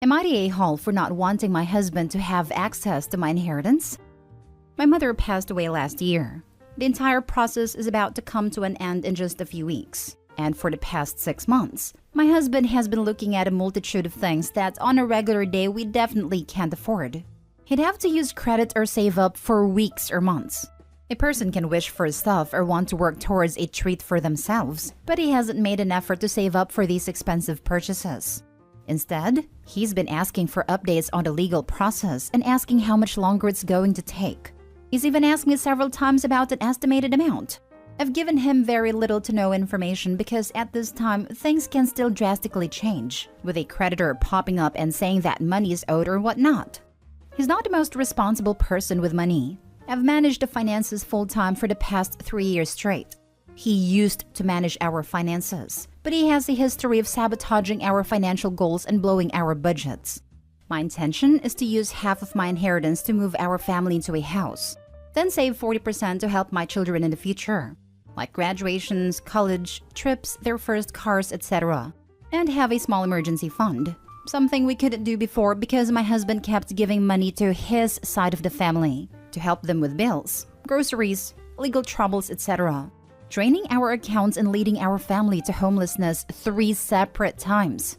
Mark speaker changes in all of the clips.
Speaker 1: Am I the a-hole for not wanting my husband to have access to my inheritance? My mother passed away last year. The entire process is about to come to an end in just a few weeks. And for the past 6 months, my husband has been looking at a multitude of things that on a regular day we definitely can't afford. He'd have to use credit or save up for weeks or months. A person can wish for stuff or want to work towards a treat for themselves, but he hasn't made an effort to save up for these expensive purchases. Instead, he's been asking for updates on the legal process and asking how much longer it's going to take. He's even asked me several times about an estimated amount. I've given him very little to no information because at this time, things can still drastically change, with a creditor popping up and saying that money is owed or whatnot. He's not the most responsible person with money. I've managed the finances full-time for the past 3 years straight. He used to manage our finances, but he has a history of sabotaging our financial goals and blowing our budgets. My intention is to use half of my inheritance to move our family into a house, then save 40% to help my children in the future, like graduations, college, trips, their first cars, etc., and have a small emergency fund, something we couldn't do before because my husband kept giving money to his side of the family to help them with bills, groceries, legal troubles, etc., draining our accounts and leading our family to homelessness 3 separate times.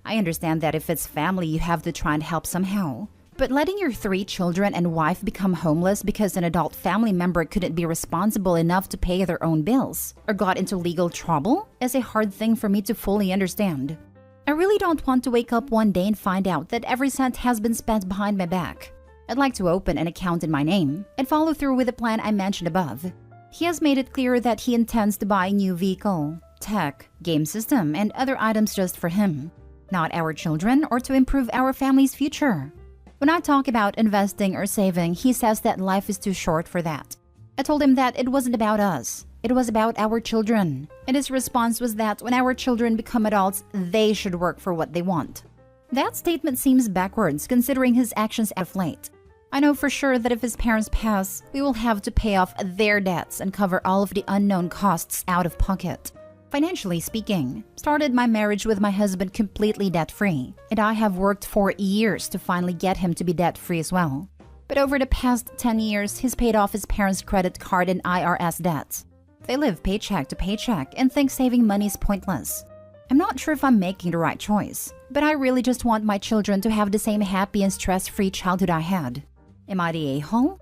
Speaker 1: I understand that if it's family, you have to try and help somehow. But letting your 3 children and wife become homeless because an adult family member couldn't be responsible enough to pay their own bills or got into legal trouble is a hard thing for me to fully understand. I really don't want to wake up one day and find out that every cent has been spent behind my back. I'd like to open an account in my name and follow through with the plan I mentioned above. He has made it clear that he intends to buy a new vehicle, tech, game system, and other items just for him, not our children or to improve our family's future. When I talk about investing or saving, he says that life is too short for that. I told him that it wasn't about us. It was about our children. And his response was that when our children become adults, they should work for what they want. That statement seems backwards considering his actions of late. I know for sure that if his parents pass, we will have to pay off their debts and cover all of the unknown costs out of pocket. Financially speaking, started my marriage with my husband completely debt-free, and I have worked for years to finally get him to be debt-free as well. But over the past 10 years, he's paid off his parents' credit card and IRS debts. They live paycheck to paycheck and think saving money is pointless. I'm not sure if I'm making the right choice, but I really just want my children to have the same happy and stress-free childhood I had. Am I the a-hole?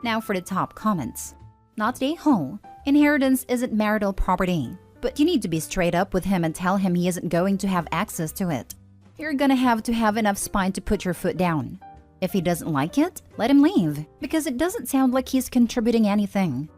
Speaker 1: Now for the top comments. Not the a-hole. Inheritance isn't marital property, but you need to be straight up with him and tell him he isn't going to have access to it. You're gonna have to have enough spine to put your foot down. If he doesn't like it, let him leave, because it doesn't sound like he's contributing anything.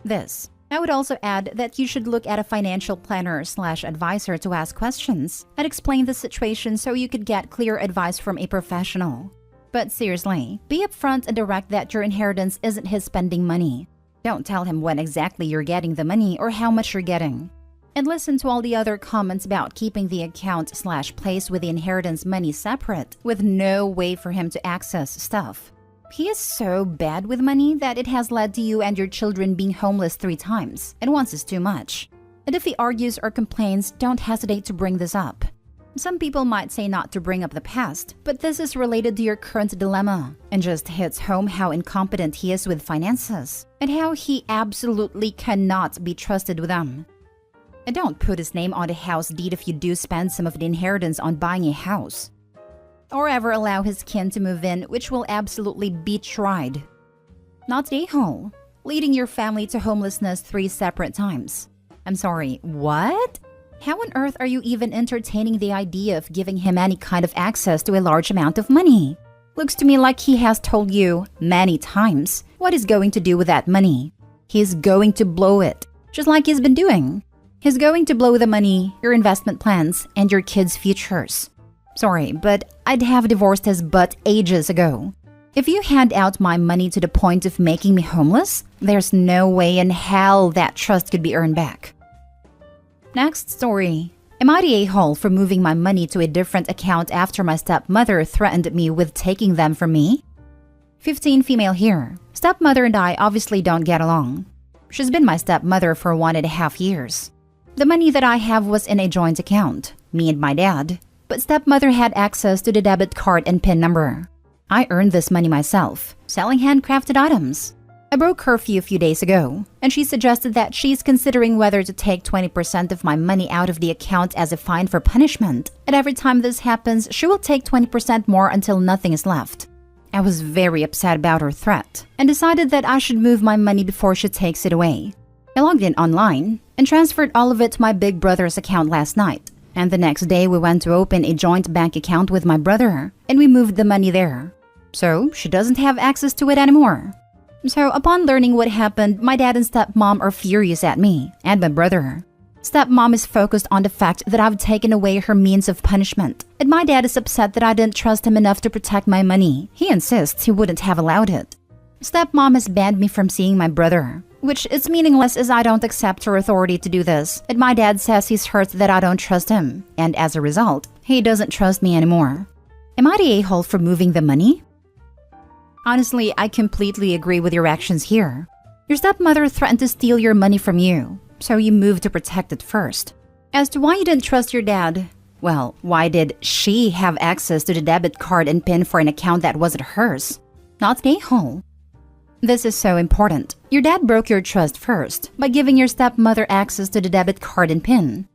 Speaker 1: This. I would also add that you should look at a financial planner/advisor to ask questions and explain the situation so you could get clear advice from a professional. But seriously, be upfront and direct that your inheritance isn't his spending money. Don't tell him when exactly you're getting the money or how much you're getting. And listen to all the other comments about keeping the account/place with the inheritance money separate with no way for him to access stuff. He is so bad with money that it has led to you and your children being homeless 3 times, and once is too much. And if he argues or complains, don't hesitate to bring this up. Some people might say not to bring up the past, but this is related to your current dilemma and just hits home how incompetent he is with finances and how he absolutely cannot be trusted with them. And don't put his name on the house deed if you do spend some of the inheritance on buying a house. Or ever allow his kin to move in, which will absolutely be tried. Not the a-hole. Leading your family to homelessness 3 separate times. I'm sorry, what? How on earth are you even entertaining the idea of giving him any kind of access to a large amount of money? Looks to me like he has told you many times what he's going to do with that money. He's going to blow it, just like he's been doing. He's going to blow the money, your investment plans, and your kids' futures. Sorry, but I'd have divorced his butt ages ago. If you hand out my money to the point of making me homeless, there's no way in hell that trust could be earned back. Next story. Am I the a-hole for moving my money to a different account after my stepmother threatened me with taking them from me? 15 female here. Stepmother and I obviously don't get along. She's been my stepmother for 1.5 years. The money that I have was in a joint account, me and my dad. but stepmother had access to the debit card and PIN number. I earned this money myself, selling handcrafted items. I broke curfew a few days ago, and she suggested that she's considering whether to take 20% of my money out of the account as a fine for punishment, and every time this happens, she will take 20% more until nothing is left. I was very upset about her threat, and decided that I should move my money before she takes it away. I logged in online, and transferred all of it to my big brother's account last night, and the next day we went to open a joint bank account with my brother, and we moved the money there. So, she doesn't have access to it anymore. So, upon learning what happened, my dad and stepmom are furious at me and my brother. Stepmom is focused on the fact that I've taken away her means of punishment, and my dad is upset that I didn't trust him enough to protect my money. He insists he wouldn't have allowed it. Stepmom has banned me from seeing my brother, which is meaningless as I don't accept her authority to do this, and my dad says he's hurt that I don't trust him, and as a result, he doesn't trust me anymore. Am I the a-hole for moving the money? Honestly, I completely agree with your actions here. Your stepmother threatened to steal your money from you, so you moved to protect it first. As to why you didn't trust your dad, well, why did she have access to the debit card and PIN for an account that wasn't hers? Not the a-hole. This is so important. Your dad broke your trust first by giving your stepmother access to the debit card and PIN.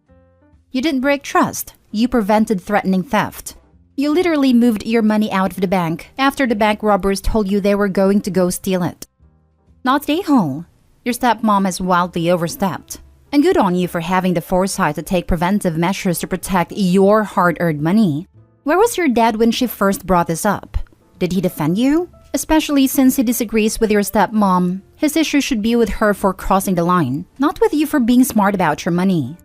Speaker 1: You didn't break trust. You prevented threatening theft. You literally moved your money out of the bank after the bank robbers told you they were going to go steal it. Not the a-hole. Your stepmom has wildly overstepped. And good on you for having the foresight to take preventive measures to protect your hard-earned money. Where was your dad when she first brought this up? Did he defend you? Especially since he disagrees with your stepmom, his issue should be with her for crossing the line, not with you for being smart about your money.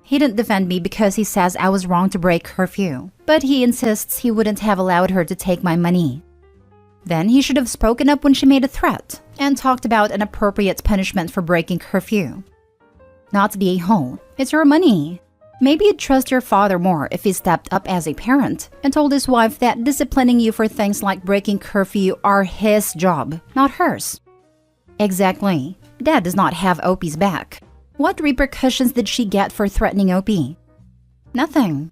Speaker 1: He didn't defend me because he says I was wrong to break curfew, but he insists he wouldn't have allowed her to take my money. Then he should have spoken up when she made a threat and talked about an appropriate punishment for breaking curfew. Not the a-hole. It's your money. Maybe you'd trust your father more if he stepped up as a parent and told his wife that disciplining you for things like breaking curfew are his job, not hers. Exactly. Dad does not have Opie's back. What repercussions did she get for threatening Opie? Nothing.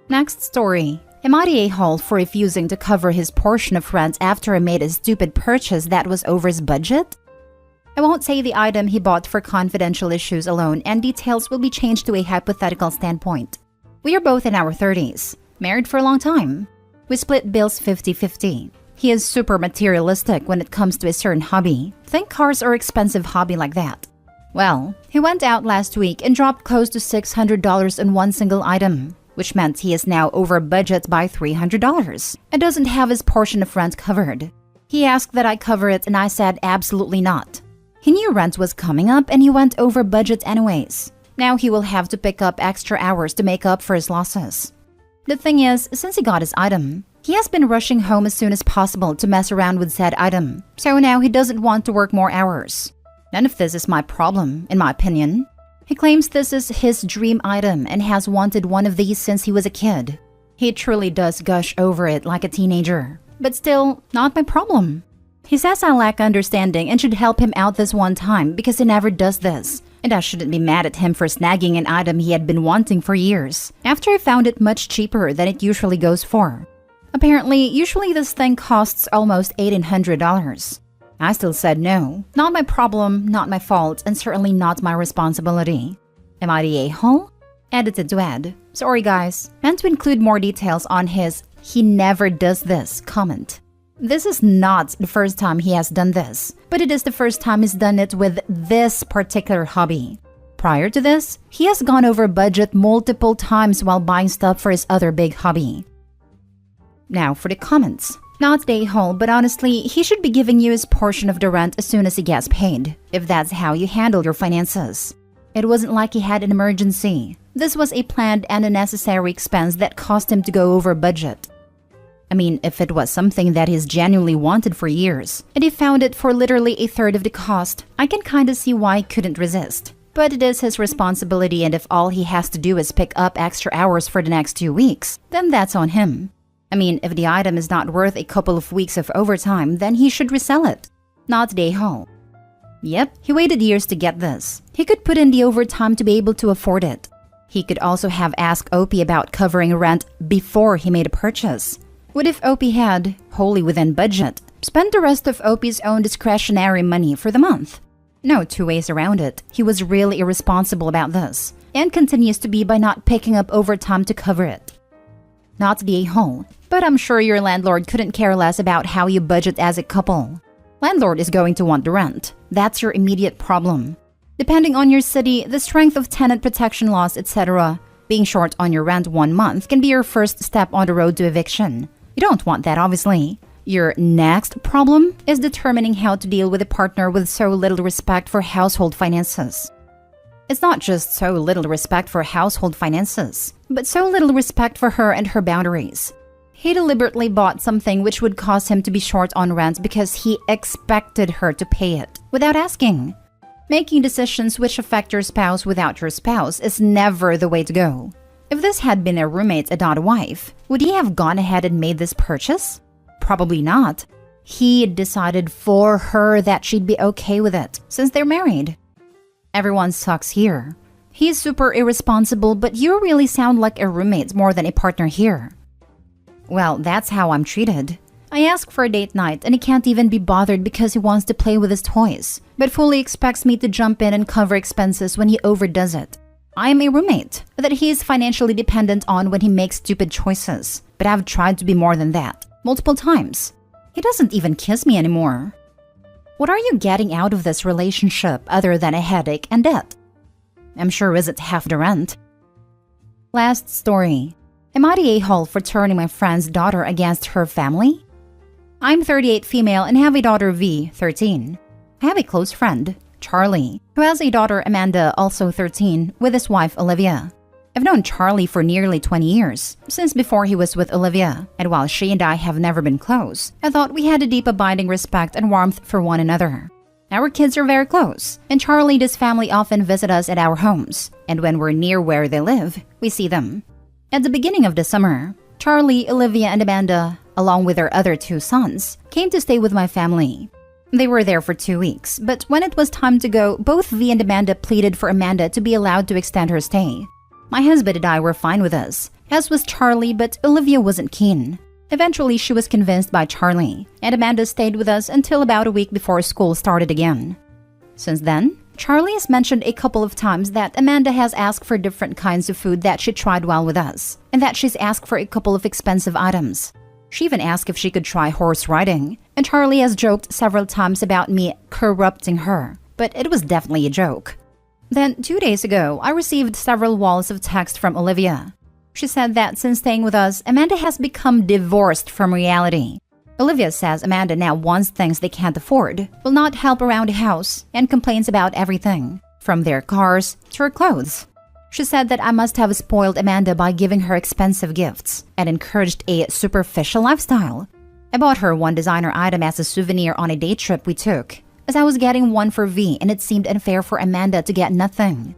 Speaker 1: Next story. Am I the a-hole for refusing to cover his portion of rent after I made a stupid purchase that was over his budget? I won't say the item he bought for confidential issues alone, and details will be changed to a hypothetical standpoint. We are both in our 30s, married for a long time. We split bills 50-50. He is super materialistic when it comes to a certain hobby. Think cars or expensive hobby like that. Well, he went out last week and dropped close to $600 on one single item, which meant he is now over budget by $300 and doesn't have his portion of rent covered. He asked that I cover it and I said absolutely not. He knew rent was coming up and he went over budget anyways. Now he will have to pick up extra hours to make up for his losses. The thing is, since he got his item, he has been rushing home as soon as possible to mess around with said item, so now he doesn't want to work more hours. None of this is my problem, in my opinion. He claims this is his dream item and has wanted one of these since he was a kid. He truly does gush over it like a teenager, but still, not my problem. He says I lack understanding and should help him out this one time because he never does this, and I shouldn't be mad at him for snagging an item he had been wanting for years, after I found it much cheaper than it usually goes for. Apparently, usually this thing costs almost $1,800. I still said no. Not my problem, not my fault, and certainly not my responsibility. Am I the a-hole? Edited to add. Sorry guys, meant to include more details on his "he never does this" comment. This is not the first time he has done this, but it is the first time he's done it with this particular hobby. Prior to this, he has gone over budget multiple times while buying stuff for his other big hobby. Now for the comments. Not the a-hole, but honestly, he should be giving you his portion of the rent as soon as he gets paid, if that's how you handle your finances. It wasn't like he had an emergency. This was a planned and a necessary expense that cost him to go over budget. I mean, if it was something that he's genuinely wanted for years, and he found it for literally a third of the cost, I can kinda see why he couldn't resist. But it is his responsibility, and if all he has to do is pick up extra hours for the next 2 weeks, then that's on him. I mean, if the item is not worth a couple of weeks of overtime, then he should resell it. Not the a-hole. Yep, he waited years to get this. He could put in the overtime to be able to afford it. He could also have asked Opie about covering rent before he made a purchase. What if Opie had, wholly within budget, spent the rest of Opie's own discretionary money for the month? No two ways around it. He was really irresponsible about this, and continues to be by not picking up overtime to cover it. Not the a-hole, but I'm sure your landlord couldn't care less about how you budget as a couple. Landlord is going to want the rent. That's your immediate problem. Depending on your city, the strength of tenant protection laws, etc., being short on your rent 1 month can be your first step on the road to eviction. You don't want that, obviously. Your next problem is determining how to deal with a partner with so little respect for household finances. It's not just so little respect for household finances, but so little respect for her and her boundaries. He deliberately bought something which would cause him to be short on rent because he expected her to pay it, without asking. Making decisions which affect your spouse without your spouse is never the way to go. If this had been a roommate and not a wife, would he have gone ahead and made this purchase? Probably not. He decided for her that she'd be okay with it, since they're married. Everyone sucks here. He's super irresponsible, but you really sound like a roommate more than a partner here. Well, that's how I'm treated. I ask for a date night and he can't even be bothered because he wants to play with his toys, but fully expects me to jump in and cover expenses when he overdoes it. I am a roommate that he is financially dependent on when he makes stupid choices, but I've tried to be more than that, multiple times. He doesn't even kiss me anymore. What are you getting out of this relationship other than a headache and debt? I'm sure isn't half the rent. Last story. Am I the a-hole for turning my friend's daughter against her family? I'm 38 female and have a daughter V, 13. I have a close friend, Charlie, who has a daughter Amanda, also 13, with his wife Olivia. I've known Charlie for nearly 20 years, since before he was with Olivia, and while she and I have never been close, I thought we had a deep abiding respect and warmth for one another. Our kids are very close, and Charlie and his family often visit us at our homes, and when we're near where they live, we see them. At the beginning of the summer, Charlie, Olivia, and Amanda, along with their other 2 sons, came to stay with my family. They were there for 2 weeks, but when it was time to go, both V and Amanda pleaded for Amanda to be allowed to extend her stay. My husband and I were fine with this, as was Charlie, but Olivia wasn't keen. Eventually, she was convinced by Charlie, and Amanda stayed with us until about a week before school started again. Since then, Charlie has mentioned a couple of times that Amanda has asked for different kinds of food that she tried while with us, and that she's asked for a couple of expensive items. She even asked if she could try horse riding, and Charlie has joked several times about me corrupting her, but it was definitely a joke. Then, 2 days ago, I received several walls of text from Olivia. She said that since staying with us, Amanda has become divorced from reality. Olivia says Amanda now wants things they can't afford, will not help around the house, and complains about everything, from their cars to her clothes. She said that I must have spoiled Amanda by giving her expensive gifts and encouraged a superficial lifestyle. I bought her one designer item as a souvenir on a day trip we took, as I was getting one for V and it seemed unfair for Amanda to get nothing.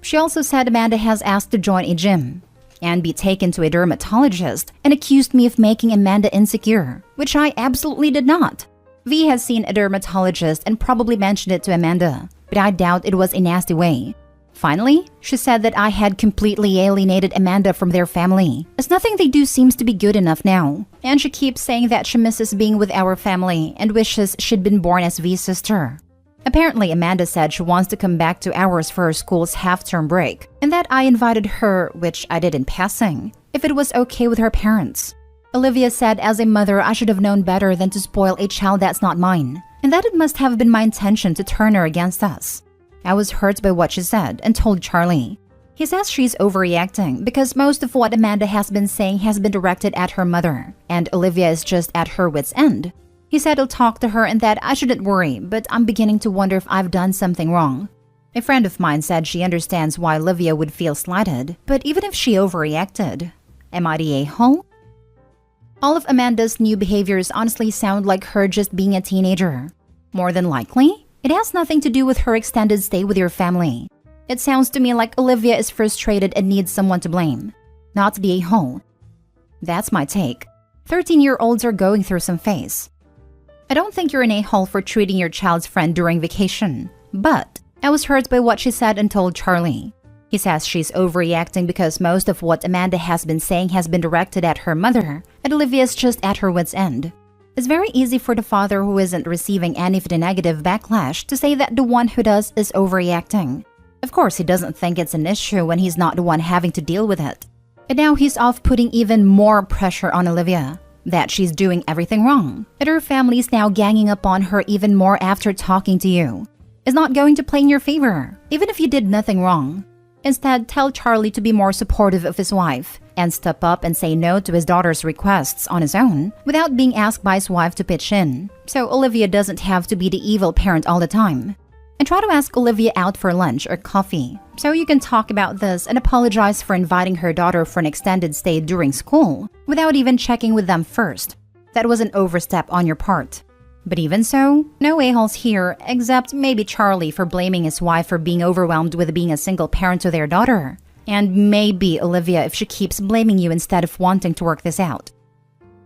Speaker 1: She also said Amanda has asked to join a gym and be taken to a dermatologist and accused me of making Amanda insecure, which I absolutely did not. V has seen a dermatologist and probably mentioned it to Amanda, but I doubt it was a nasty way. Finally, she said that I had completely alienated Amanda from their family, as nothing they do seems to be good enough now. And she keeps saying that she misses being with our family and wishes she'd been born as V's sister. Apparently, Amanda said she wants to come back to ours for her school's half-term break, and that I invited her, which I did in passing, if it was okay with her parents. Olivia said as a mother I should have known better than to spoil a child that's not mine, and that it must have been my intention to turn her against us. I was hurt by what she said and told Charlie. He says she's overreacting because most of what Amanda has been saying has been directed at her mother, and Olivia is just at her wit's end. He said he'll talk to her and that I shouldn't worry, but I'm beginning to wonder if I've done something wrong. A friend of mine said she understands why Olivia would feel slighted, but even if she overreacted, am I the a-hole? All of Amanda's new behaviors honestly sound like her just being a teenager. More than likely, it has nothing to do with her extended stay with your family. It sounds to me like Olivia is frustrated and needs someone to blame, not the a-hole. That's my take. 13-year-olds are going through some phase. I don't think you're an a-hole for treating your child's friend during vacation, but I was hurt by what she said and told Charlie. He says she's overreacting because most of what Amanda has been saying has been directed at her mother, and Olivia's just at her wit's end. It's very easy for the father who isn't receiving any of the negative backlash to say that the one who does is overreacting. Of course, he doesn't think it's an issue when he's not the one having to deal with it. And now he's off putting even more pressure on Olivia, that she's doing everything wrong, and her family's now ganging up on her even more after talking to you. It's not going to play in your favor, even if you did nothing wrong. Instead, tell Charlie to be more supportive of his wife and step up and say no to his daughter's requests on his own without being asked by his wife to pitch in, so Olivia doesn't have to be the evil parent all the time. And try to ask Olivia out for lunch or coffee so you can talk about this and apologize for inviting her daughter for an extended stay during school without even checking with them first. That was an overstep on your part. But even so, no a-holes here except maybe Charlie for blaming his wife for being overwhelmed with being a single parent to their daughter. And maybe Olivia if she keeps blaming you instead of wanting to work this out.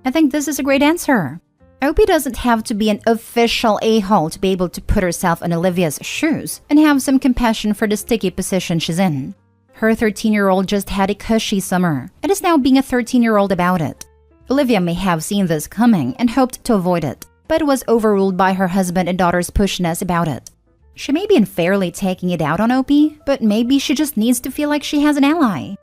Speaker 1: I think this is a great answer. Opie doesn't have to be an official a-hole to be able to put herself in Olivia's shoes and have some compassion for the sticky position she's in. Her 13-year-old just had a cushy summer and is now being a 13-year-old about it. Olivia may have seen this coming and hoped to avoid it, but was overruled by her husband and daughter's pushiness about it. She may be unfairly taking it out on Opie, but maybe she just needs to feel like she has an ally.